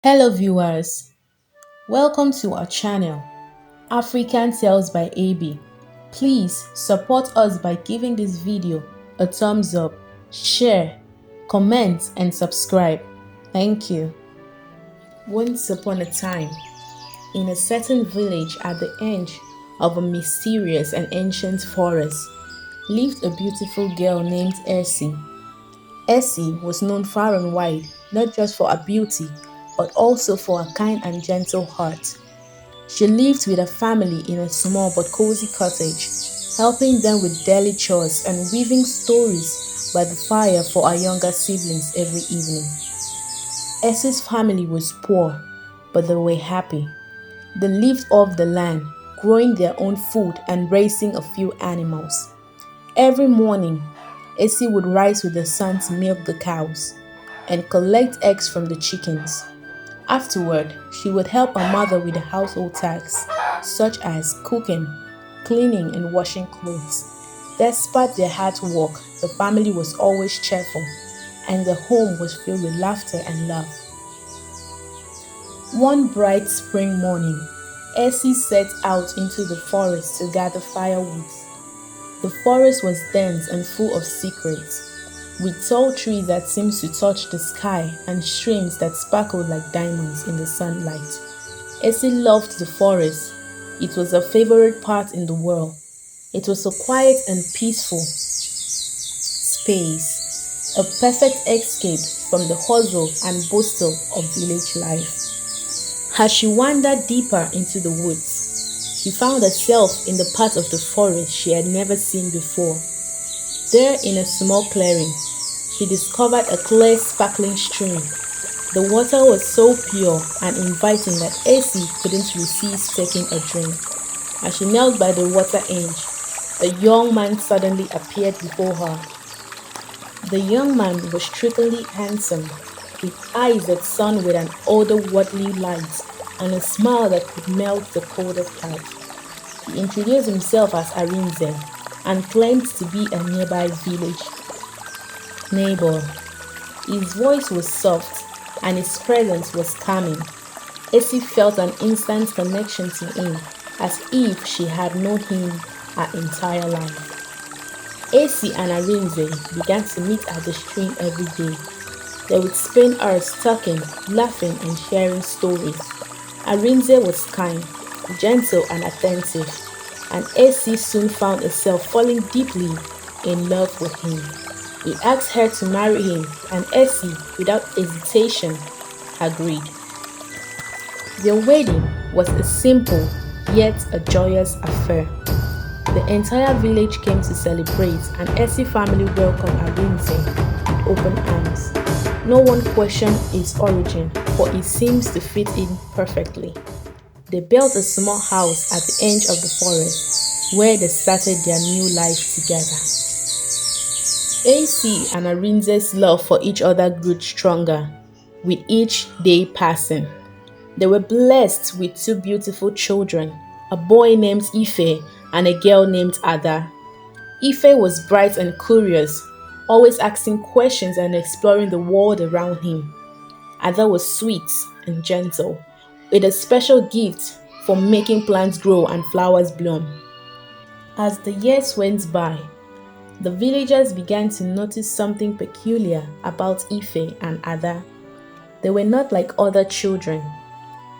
Hello viewers, welcome to our channel, African Tales by AB. Please support us by giving this video a thumbs up, share, comment and subscribe. Thank you. Once upon a time, in a certain village at the edge of a mysterious and ancient forest, lived a beautiful girl named Esi. Esi was known far and wide not just for her beauty, but also for her kind and gentle heart. She lived with her family in a small but cozy cottage, helping them with daily chores and weaving stories by the fire for her younger siblings every evening. Esi's family was poor, but they were happy. They lived off the land, growing their own food and raising a few animals. Every morning, Esi would rise with the sun to milk the cows and collect eggs from the chickens. Afterward, she would help her mother with the household tasks, such as cooking, cleaning, and washing clothes. Despite their hard work, the family was always cheerful, and the home was filled with laughter and love. One bright spring morning, Essie set out into the forest to gather firewood. The forest was dense and full of secrets, with tall trees that seemed to touch the sky and streams that sparkled like diamonds in the sunlight. Essie loved the forest. It was her favorite part in the world. It was a quiet and peaceful space, a perfect escape from the hustle and bustle of village life. As she wandered deeper into the woods, she found herself in the part of the forest she had never seen before. There, in a small clearing, she discovered a clear, sparkling stream. The water was so pure and inviting that Essie couldn't resist taking a drink. As she knelt by the water edge, a young man suddenly appeared before her. The young man was strikingly handsome, with eyes that shone with an otherworldly light and a smile that could melt the coldest heart. He introduced himself as Arinze and claimed to be a nearby village neighbor. His voice was soft and his presence was calming. Essie felt an instant connection to him, as if she had known him her entire life. Esi and Arinze began to meet at the stream every day. They would spend hours talking, laughing, and sharing stories. Arinze was kind, gentle, and attentive, and Esi soon found herself falling deeply in love with him. He asked her to marry him, and Esi, without hesitation, agreed. Their wedding was a simple yet a joyous affair. The entire village came to celebrate, and Esi family welcomed Arinze with open arms. No one questioned his origin, for he seems to fit in perfectly. They built a small house at the edge of the forest, where they started their new life together. AC and Arinze's love for each other grew stronger with each day passing. They were blessed with two beautiful children, a boy named Ife and a girl named Ada. Ife was bright and curious, always asking questions and exploring the world around him. Ada was sweet and gentle, with a special gift for making plants grow and flowers bloom. As the years went by, the villagers began to notice something peculiar about Ife and Ada. They were not like other children.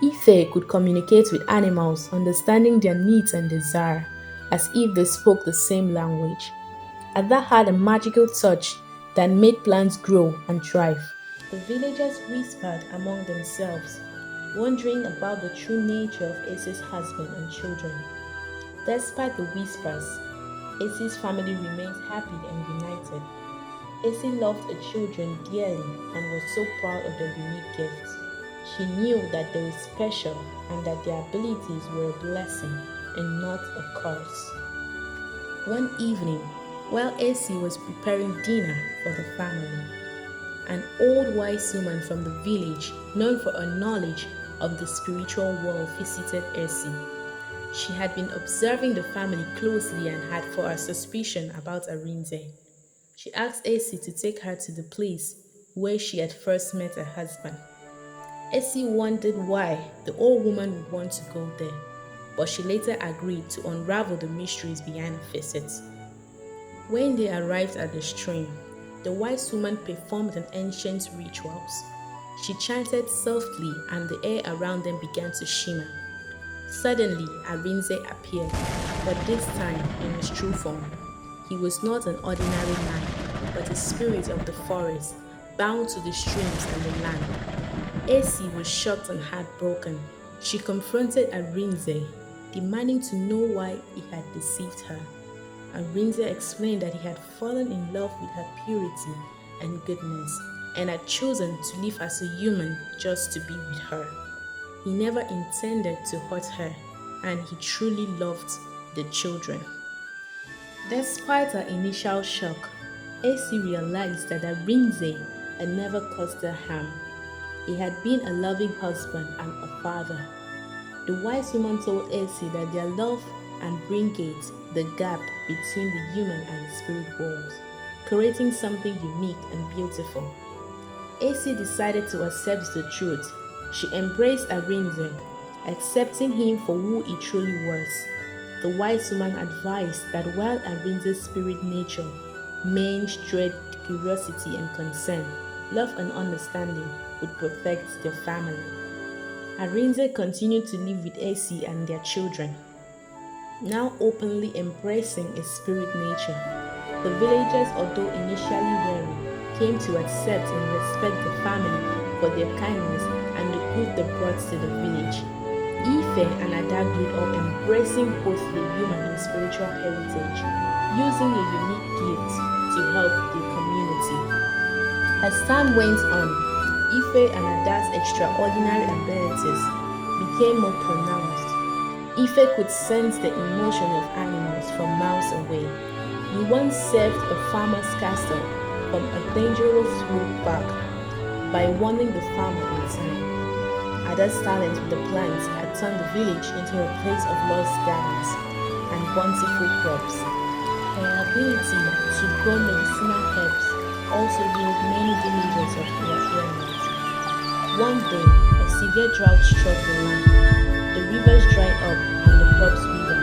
Ife could communicate with animals, understanding their needs and desire, as if they spoke the same language. Ada had a magical touch that made plants grow and thrive. The villagers whispered among themselves, wondering about the true nature of Ace's husband and children. Despite the whispers, Ace's family remained happy and united. Ace loved her children dearly and was so proud of their unique gifts. She knew that they were special and that their abilities were a blessing and not a curse. One evening, while Ace was preparing dinner for the family, an old wise woman from the village, known for her knowledge of the spiritual world, visited Ace. She had been observing the family closely and had for her suspicion about Arinze. She asked Ace to take her to the place where she had first met her husband. Esi wondered why the old woman would want to go there, but she later agreed to unravel the mysteries behind the visit. When they arrived at the stream, the wise woman performed an ancient rituals. She chanted softly and the air around them began to shimmer. Suddenly, Arinze appeared, but this time in his true form. He was not an ordinary man, but a spirit of the forest, bound to the streams and the land. Esi was shocked and heartbroken. She confronted Arinze, demanding to know why he had deceived her. Arinze explained that he had fallen in love with her purity and goodness and had chosen to live as a human just to be with her. He never intended to hurt her, and he truly loved the children. Despite her initial shock, Esi realized that Arinze had never caused her harm. He had been a loving husband and a father. The wise woman told Esi that their love and bridged the gap between the human and the spirit worlds, creating something unique and beautiful. Esi decided to accept the truth. She embraced Arinze, accepting him for who he truly was. The wise woman advised that while Arinze's spirit nature meant dread, curiosity, and concern, love and understanding would protect their family. Arinze continued to live with Esi and their children, now openly embracing his spirit nature. The villagers, although initially wary, came to accept and respect the family for their kindness and the good they brought to the village. Ife and Ada grew up embracing both the human and spiritual heritage, using a unique gift to help the community. As time went on, Ife and Ada's extraordinary abilities became more pronounced. Ife could sense the emotion of animals from miles away. He once saved a farmer's castle from a dangerous road back by warning the farmer in time. Ada's talent with the plants had turned the village into a place of lost gardens and bountiful crops. Her ability to grow medicinal herbs also healed many villagers of their ailments. One day, a severe drought struck the land. The rivers dried up and the crops withered.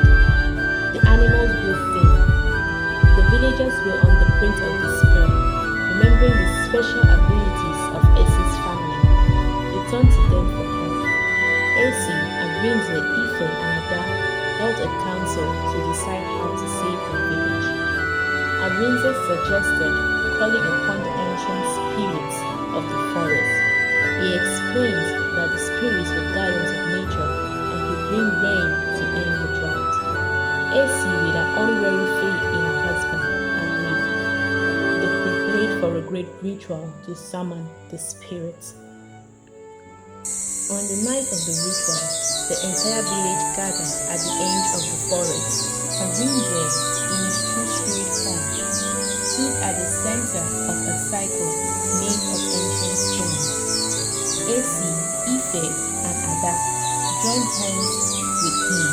The animals grew thin. The villagers were on the brink of despair, remembering the special abilities of Esi's family. They turned to them for help. Esi, Arinze, Ife, and Ada held a council to decide how to save the village. Arinze suggested calling upon the ancient spirits of the forest. He explained that the spirits were guardians of nature and could bring rain to end the drought. Esi, with her unwavering faith in her husband, agreed. They prepared for a great ritual to summon the spirits. On the night of the ritual, the entire village gathered at the edge of the forest. Arinze, in his true spirit form, stood at the center of a cycle made of ancient stones. Esi, Ife, and Ada joined hands with him,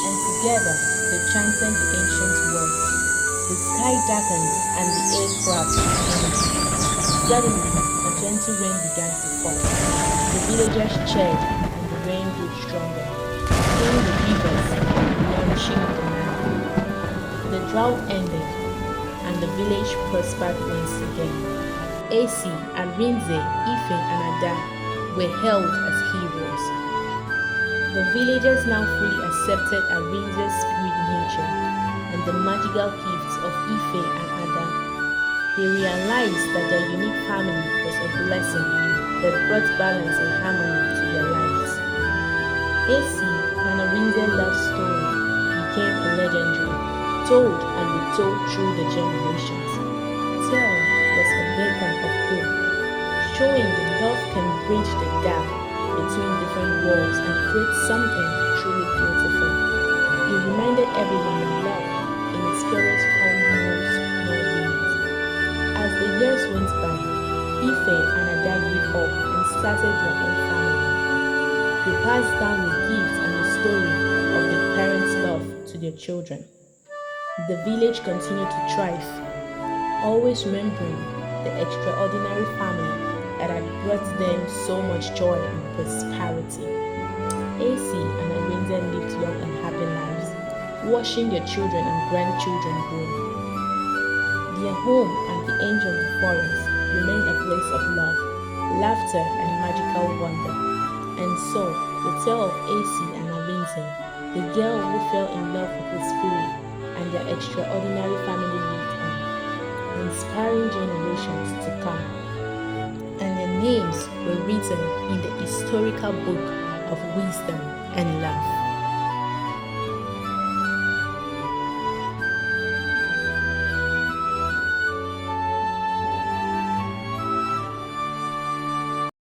and together they chanted the ancient words. The sky darkened and the air cracked with energy. Suddenly, a gentle rain began to fall. The villagers cheered and the rain grew stronger, filling the rivers and nourishing the land. The drought ended and the village prospered once again. Esi, Arinze, Ife, and Ada were held as heroes. The villagers now fully accepted Arinze's spirit nature and the magical gifts of Ife and Ada. They realized that their unique family was a blessing that brought balance and harmony to their lives. Esi and Arinze's love story became a legendary, told and retold through the generations. Tale was a beacon of hope, showing that love can bridge the gap between different worlds and create something truly beautiful. It reminded everyone that love, in its purest form, knows no limits. As the years went by, Ife and Ada grew up and started their own family. They passed down the gifts and the story of the parents' love to their children. The village continued to thrive, always remembering the extraordinary family that had brought them so much joy and prosperity. Esi and Arinze lived long and happy lives, watching their children and grandchildren grow. Their home and the edge of the forest remained a place of love, laughter, and magical wonder. And so, the tale of Esi and Arinze, the girl who fell in love with the spirit, and their extraordinary family lived on, inspiring generations to come. And their names were written in the historical book of wisdom and love.